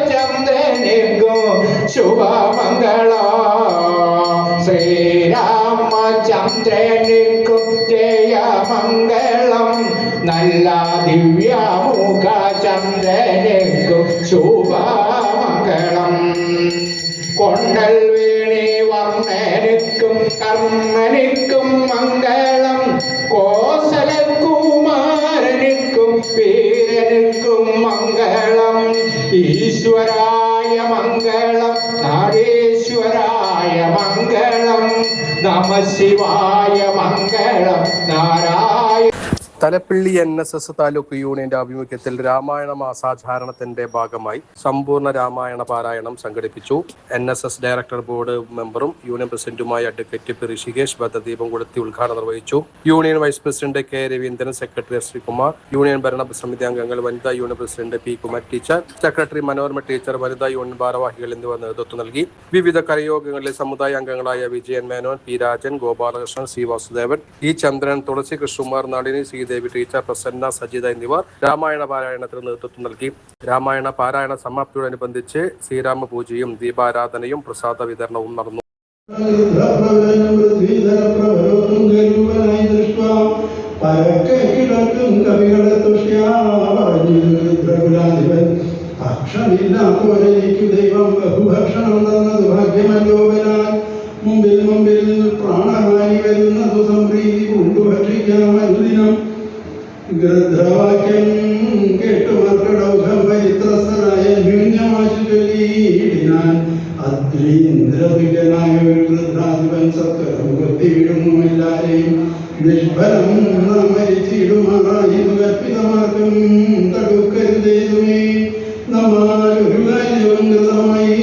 ചന്ദ്രനിക്കും ശുഭമംഗള ശ്രീരാമചന്ദ്രനിക്കും ജയമംഗളം നല്ല ദിവ്യമുഖ ചന്ദ്രനിക്കും ശുഭമംഗളം കൊണ്ടൽ വേണി വർണ്ണനിക്കും കർമ്മനിക്കും മംഗളം കോസലകുമാരനിക്കും വീരനിക്കും മംഗളം ഈശ്വരായ മംഗളം നാരേശ്വരായ മംഗളം നമഃശിവായ മംഗളം നാരായണ. തലപ്പള്ളി NSS താലൂക്ക് യൂണിയന്റെ ആഭിമുഖ്യത്തിൽ രാമായണ മാസാചരണത്തിന്റെ ഭാഗമായി സമ്പൂർണ്ണ രാമായണ പാരായണം സംഘടിപ്പിച്ചു. NSS ഡയറക്ടർ ബോർഡ് മെമ്പറും യൂണിയൻ പ്രസിഡന്റുമായ അഡ്വക്കേറ്റ് പി ഋഷികേഷ് ഭദ്രദീപം കൊളുത്തി ഉദ്ഘാടനം നിർവഹിച്ചു. Union vice president K Raveendran, secretary Sreekumar, union ഭരണസമിതി അംഗങ്ങൾ, വനിതാ union president P Kumar teacher, secretary Manorama teacher, വനിതാ യൂണിയൻ ഭാരവാഹികൾ എന്നിവർ നേതൃത്വം നൽകി. വിവിധ കരയോഗങ്ങളിലെ സമുദായ അംഗങ്ങളായ Vijayan Menon, P Rajan, Gopalakrishnan, C Vasudevan, E Chandran, Thulasi Krishnakumar, Nadini, Sreedevi teacher, Prasanna, Sajitha എന്നിവർ രാമായണ പാരായണത്തിന് നേതൃത്വം നൽകി. രാമായണ പാരായണ സമാപ്തിയോടനുബന്ധിച്ച് ശ്രീരാമ പൂജയും ദീപാരാധനയും പ്രസാദ വിതരണവും നടന്നു. മുമ്പിൽ മുമ്പിൽ പ്രാണഹാനി വരുന്നതു സംപ്രീതി കൊണ്ടു ഭക്ഷിക്കാമനുദിനം ഗൃദ്രവാക്യം കേട്ടുമർക്കടൗഘം പരിത്രസ്തനായ ന്യൂന്യമാശു ചൊല്ലിയിടിനാൻ അദ്രീന്ദ്രതുല്യനായ ഒരു ഗൃദ്രാധിപൻ സത്വരമുഖത്തി വിടുന്നു എല്ലാരെയും നിഷ്ഫലം നാം മരിച്ചിടുമാറായിരുന്നു കൽപ്പിതമാർക്കും തടുക്കരുതേതുമേ. നമ്മാലൊരു കാര്യവും കൃതമായി